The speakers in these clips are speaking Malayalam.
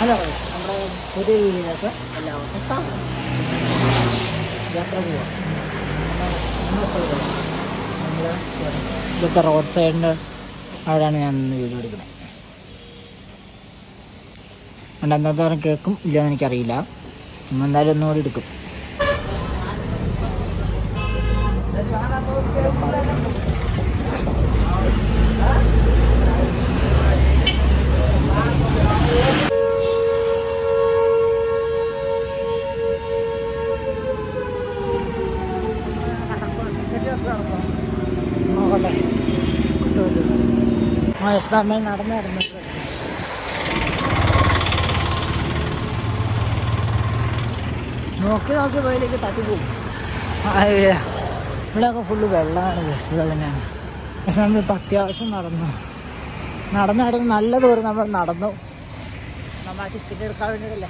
ഹലോ നമ്മുടെ പുതിയ വീഡിയോയിലേക്ക് എല്ലാവർക്കും സ്വാഗതം. യാത്ര പോവാം. നമ്മൾ ഇതൊക്കെ റോഡ് സൈഡിൻ്റെ അവിടെയാണ് ഞാൻ ഇന്ന് വീഡിയോ എടുക്കുന്നത്. അതുകൊണ്ട് എന്താ കേൾക്കും ഇല്ലയെന്ന് എനിക്കറിയില്ല. നമ്മൾ എന്തായാലും ഒന്നുകൂടി എടുക്കും. നോക്കട്ടെ, നമ്മൾ നടന്നു നോക്കി പോയിലേക്ക് തട്ടിപ്പോകും. ഇവിടെയൊക്കെ ഫുള്ള് വെള്ളമാണ്, ബസ് തന്നെയാണ്. പക്ഷെ നമ്മളിപ്പോൾ അത്യാവശ്യം നടന്ന് നല്ല ദൂരം നമ്മൾ നടന്നു. നമ്മൾ ആ ടിക്കറ്റ് എടുക്കാൻ വേണ്ടിയിട്ടല്ലേ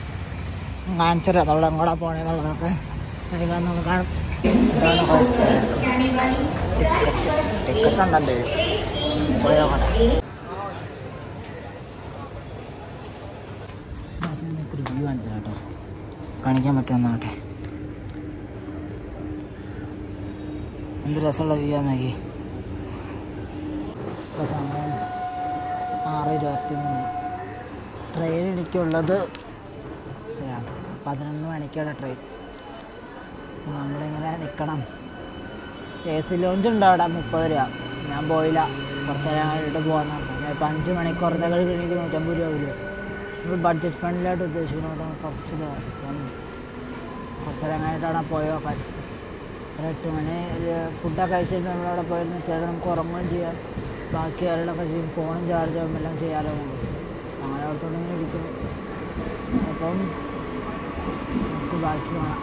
കാണിച്ചത്, നമ്മൾ എങ്ങോട്ടാ പോകണമെന്നുള്ളതൊക്കെ നമ്മൾ കാണും. ഇതാണ് ടിക്കറ്റ് ഉണ്ടല്ലേ, റിവ്യൂ കാണിച്ചത് കേട്ടോ, കാണിക്കാൻ പറ്റുമെന്നാകട്ടെ. എന്ത് രസമുള്ള വ്യൂ ആണെന്നൊക്കെ. ഇപ്പോൾ സമയം 6:23. ട്രെയിൻ എനിക്കുള്ളത് 11 മണിക്കാണ് ട്രെയിൻ. നമ്മളിങ്ങനെ നിൽക്കണം. AC ലോഞ്ച് ഉണ്ട് അവിടെ, 30 രൂപ. ഞാൻ പോയില്ല, കുറച്ച് നേരം കഴിഞ്ഞിട്ട് പോകാൻ. ഇപ്പോൾ 5 മണിക്കൂറത്തേക്ക് എനിക്ക് 150 രൂപ ആവില്ല. നമ്മൾ ബഡ്ജറ്റ് ഫ്രണ്ട്ലിയായിട്ട് ഉദ്ദേശിക്കുന്നതുകൊണ്ട് കുറച്ച് നേരം കഴിഞ്ഞിട്ടാണ് പോയി നോക്കാൻ. ഒരു 8 മണി ഫുഡൊക്കെ കഴിച്ചിട്ട് നമ്മളവിടെ പോയിരുന്നു വെച്ചാൽ നമുക്ക് ഉറങ്ങുകയും ചെയ്യാം, ബാക്കി കാര്യങ്ങളൊക്കെ ചെയ്യും, ഫോണും ചാർജ് ആകുമ്പോൾ എല്ലാം ചെയ്യാലോ. അങ്ങനെ ഓർത്തുകൊണ്ടിങ്ങനെ ഇരിക്കുന്നു. അപ്പം നമുക്ക് ബാക്കി വേണം.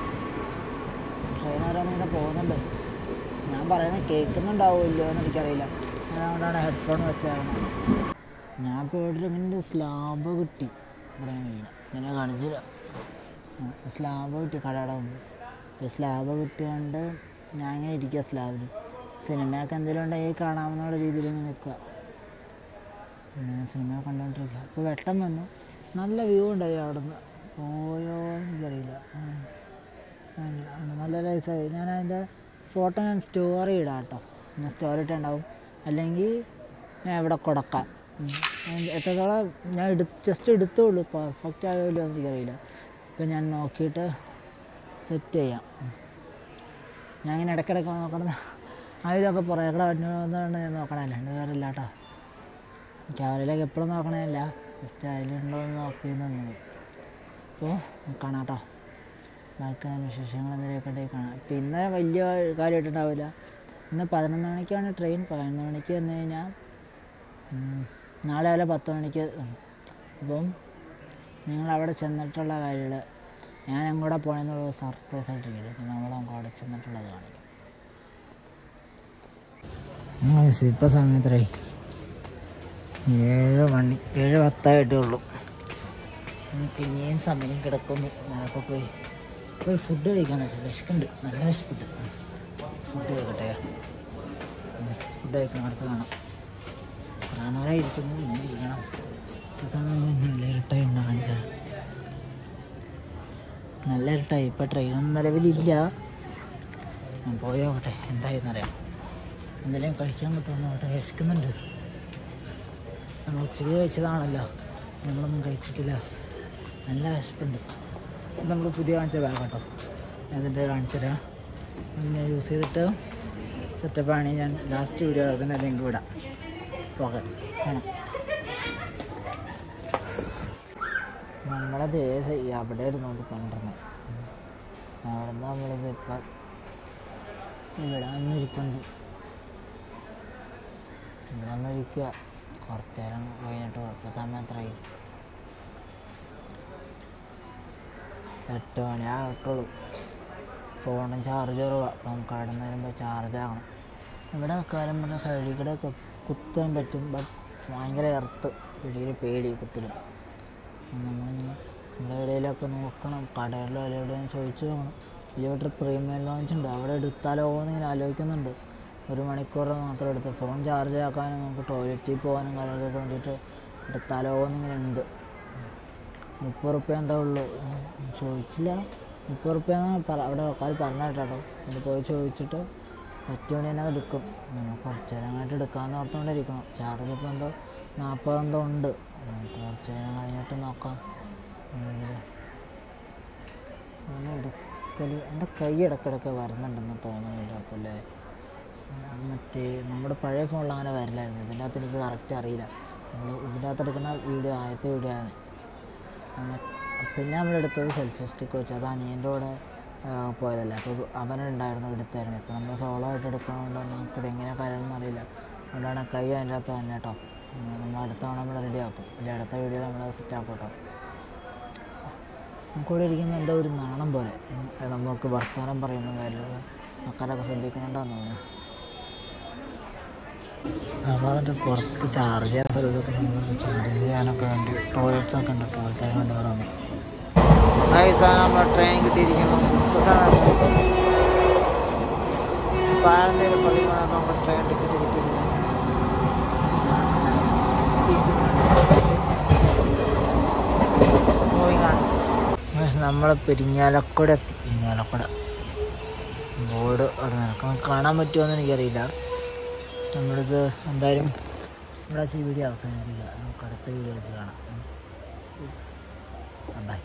ട്രെയിൻ ഓരോന്നിങ്ങനെ പോകുന്നുണ്ട്. ഞാൻ പറയുന്നത് കേൾക്കുന്നുണ്ടാവുമല്ലോ എന്ന് എനിക്കറിയില്ല. അതുകൊണ്ടാണ് ഹെഡ്ഫോൺ വെച്ചായിരുന്നു. ഞാൻ പോയിട്ട് ഇങ്ങനെ സ്ലാബ് കിട്ടി. ഇവിടെ ഇങ്ങനെ കാണിച്ചില്ല. സ്ലാബ് കിട്ടി കടയുടെ മുമ്പ്. സ്ലാബ് കിട്ടിയോണ്ട് ഞാൻ ഇങ്ങനെ ഇരിക്കുക സ്ലാബിൽ. സിനിമയൊക്കെ എന്തെങ്കിലും ഉണ്ടെങ്കിൽ കാണാമെന്നുള്ള രീതിയിൽ ഇങ്ങനെ നിൽക്കുക. സിനിമ കണ്ടുകൊണ്ടിരിക്കുക. ഇപ്പോൾ വെട്ടം വന്നു, നല്ല വ്യൂ ഉണ്ടായി. അവിടെ നിന്ന് പോയോ എനിക്കറിയില്ല. നല്ല രസമായി. ഞാൻ അതിൻ്റെ ഫോട്ടോ ഞാൻ സ്റ്റോറി ഇടാം കേട്ടോ. ഞാൻ സ്റ്റോറി ഇട്ടുണ്ടാവും, അല്ലെങ്കിൽ ഞാൻ ഇവിടെ കൊടുക്കാം. എത്രത്തോളം ഞാൻ ജസ്റ്റ് എടുത്തോളൂ, പെർഫെക്റ്റ് ആയോല്ലോ എന്ന് എനിക്കറിയില്ല. ഇപ്പം ഞാൻ നോക്കിയിട്ട് സെറ്റ് ചെയ്യാം. ഞാൻ ഇങ്ങനെ ഇടയ്ക്കിടയ്ക്ക് നോക്കണം. അതിലൊക്കെ പുറകെ വന്നതാണ് ഞാൻ നോക്കണം, അല്ലാണ്ട് വേറെ ഇല്ല കേട്ടോ. ക്യാമറയിലേക്ക് എപ്പോഴും നോക്കണമല്ല, ജസ്റ്റ് അതിലുണ്ടോ എന്ന് നോക്കി നിന്നത്. അപ്പോൾ കാണാം കേട്ടോ. ബാക്കി വിശേഷങ്ങൾ എന്തെങ്കിലുമൊക്കെ ഉണ്ടെങ്കിൽ കാണാം. ഇപ്പം ഇന്നലെ വലിയ കാര്യമായിട്ടുണ്ടാവില്ല. ഇന്ന് 11 മണിക്കാണ് ട്രെയിൻ. 11 മണിക്ക് വന്നു കഴിഞ്ഞാൽ നാളെ വരെ 10 മണിക്ക്. അപ്പം നിങ്ങളവിടെ ചെന്നിട്ടുള്ള കാര്യങ്ങൾ ഞാൻ അങ്ങോട്ട് പോകണമെന്നുള്ളത് സർപ്രൈസ് ആയിട്ടിരിക്കും. നമുക്ക് അവിടെ ചെന്നിട്ടുള്ളത് കാണിക്കും. ഇപ്പോൾ സമയത്തായി 7 മണി, 7:10 ഉള്ളൂ. എനിക്ക് ഇനിയും സമയം കിടക്കുന്നു. ഞാനപ്പോൾ പോയി ഫുഡ് കഴിക്കാൻ വെച്ചാൽ വിശക്കുന്നുണ്ട്, നല്ല വിശപ്പുണ്ട്. ഫുഡ് കഴിക്കട്ടെ, ഫുഡ് കഴിക്കണം. അടുത്ത് കാണാം. കുറേ നേരം ഇരിക്കുന്നു, ഇനി ഇരിക്കണം. ആ സമയം നല്ല ഇരട്ടായി ഉണ്ടോ കാണിച്ചാൽ, നല്ല ഇരട്ടായി. ഇപ്പോൾ ട്രെയിനൊന്നും നിലവിലില്ല. ഞാൻ പോയി നോക്കട്ടെ എന്തായെന്നറിയാം. എന്തെങ്കിലും കഴിക്കാൻ പറ്റുമെന്ന് നോക്കട്ടെ. വിശക്കുന്നുണ്ട്. നമ്മൾ ഉച്ചയ്ക്ക് കഴിച്ചതാണല്ലോ, നമ്മളൊന്നും കഴിച്ചിട്ടില്ല. നല്ല വിശപ്പുണ്ട്. നമ്മൾ പുതിയ കാണിച്ച ബാഗ് കേട്ടോ, അതിൻ്റെ കാണിച്ചു തരാം. ഞാൻ യൂസ് ചെയ്തിട്ട് സെറ്റപ്പാണ്. ഞാൻ ലാസ്റ്റ് വീഡിയോ അതിൻ്റെ ലിങ്ക് വിടാം. ഓക്കെ, കാണാം. നമ്മളത് അവിടെ ഇരുന്നുകൊണ്ട് കണ്ടിരുന്നത്. അവിടെ നിന്ന് നമ്മളിത് ഇപ്പം ഇവിടെ വന്നിരിക്കുന്നുണ്ട്. ഇവിടെ വന്നിരിക്കുക. കുറച്ച് നേരം കഴിഞ്ഞിട്ട് ഇപ്പോൾ സമയം എത്രയായി? 8 മണി ആയിട്ടുള്ളൂ. ഫോണും ചാർജ് കുറവാണ്. അപ്പം നമുക്ക് അവിടെ നിന്ന് വരുമ്പോൾ ചാർജ് ആകണം. ഇവിടെ നിൽക്കാനും പറഞ്ഞാൽ സൈഡിൽ കൂടെ കുത്താൻ പറ്റും, ബട്ട് ഭയങ്കര എർത്ത്, വലിയൊരു പേടി കുത്തിലും. നമ്മളിങ്ങനെ നമ്മുടെ ഇടയിലൊക്കെ നോക്കണം. കടകളിലോ എവിടെയും ചോദിച്ചു നോക്കണം. ഇവിടെ പ്രീമിയം ലോഞ്ച് ഉണ്ട്, അവിടെ എടുത്താലോ എന്നിങ്ങനെ ആലോചിക്കുന്നുണ്ട്. 1 മണിക്കൂർ മാത്രം എടുത്ത് ഫോൺ ചാർജ് ആക്കാനും നമുക്ക് ടോയ്ലറ്റിൽ പോകാനും കാര്യങ്ങളൊക്കെ വേണ്ടിയിട്ട് എടുത്താലോ എന്നിങ്ങനെ ഉണ്ട്. 30 എന്താ ഉള്ളൂ. ചോദിച്ചില്ല. 30 അവിടെ ആൾക്കാർ പറഞ്ഞ കേട്ടോ. ഒന്ന് പോയി ചോദിച്ചിട്ട് പറ്റുവാണെങ്കിൽ തന്നെ എടുക്കും. കുറച്ച് നേരം അങ്ങോട്ട് എടുക്കാമെന്ന് ഓർത്തുകൊണ്ടിരിക്കണം. ചാർജ് ഇപ്പോൾ എന്തോ 40 എന്തോ ഉണ്ട്. കുറച്ച് നേരം കഴിഞ്ഞിട്ട് നോക്കാം. എടുക്കൽ എൻ്റെ കൈ ഇടയ്ക്കിടയ്ക്ക് വരുന്നുണ്ടെന്ന് തോന്നുന്നില്ല. അപ്പോൾ അല്ലേ മറ്റേ നമ്മുടെ പഴയ ഫോണിൽ അങ്ങനെ വരില്ലായിരുന്നു. ഇതിൻ്റെ അകത്ത് എനിക്ക് കറക്റ്റ് അറിയില്ല. നമ്മൾ ഇതിൻ്റെ അകത്ത് എടുക്കുന്ന വീഡിയോ ആദ്യത്തെ വീഡിയോ ആണ്. പിന്നെ നമ്മളെടുത്തത് സെൽഫി സ്റ്റിക്ക് വെച്ച് അത് അനിയൻ്റെ കൂടെ പോയതല്ല. അപ്പോൾ അവനുണ്ടായിരുന്നു എടുത്തായിരുന്നു. ഇപ്പോൾ നമ്മൾ സോളോ ആയിട്ട് എടുക്കുന്നതുകൊണ്ട് നമുക്കിത് എങ്ങനെ കാര്യമെന്ന് അറിയില്ല. അതുകൊണ്ടാണ് കൈ അതിൻ്റെ അകത്ത് തന്നെ കേട്ടോ. നമ്മൾ അടുത്ത തവണ നമ്മൾ റെഡി ആക്കും. ഇല്ല അടുത്ത വീഡിയോ നമ്മൾ സെറ്റ് ആക്കും കേട്ടോ. നമുക്കിവിടെ ഇരിക്കുമ്പോൾ എന്തോ ഒരു നാണം പോലെ. നമുക്ക് വർത്തമാനം പറയുന്ന കാര്യങ്ങൾ മക്കളൊക്കെ ശ്രദ്ധിക്കുന്നുണ്ടാന്ന് തോന്നുന്നു. നമ്മളതിൻ്റെ പുറത്ത് ചാർജ് ചെയ്യാൻ സ്ഥലത്ത് ചാർജ് ചെയ്യാനൊക്കെ വേണ്ടി ടോയ്ലറ്റ്സൊക്കെ ഉണ്ട്. ടോയ്ലറ്റ് വേണ്ടി ഇവിടെ വന്നു. നമ്മൾ ട്രെയിൻ കിട്ടിയിരിക്കുന്നു. പാലന്തേര് 13 നമ്മൾ ട്രെയിൻ ടിക്കറ്റ് കിട്ടിയിരിക്കുന്നു. നമ്മൾ പെരിങ്ങാലക്കുട എത്തി. പെരിങ്ങാലക്കുട ബോർഡ് അവിടെ നടക്കണം. കാണാൻ പറ്റുമോ എന്ന് എനിക്കറിയില്ല. നമ്മളിത് എന്തായാലും ഇവിടെ വീഡിയോ അവസാനിപ്പിക്കുക. നമുക്ക് അടുത്ത വീഡിയോ വെച്ച് കാണാം. ബൈ.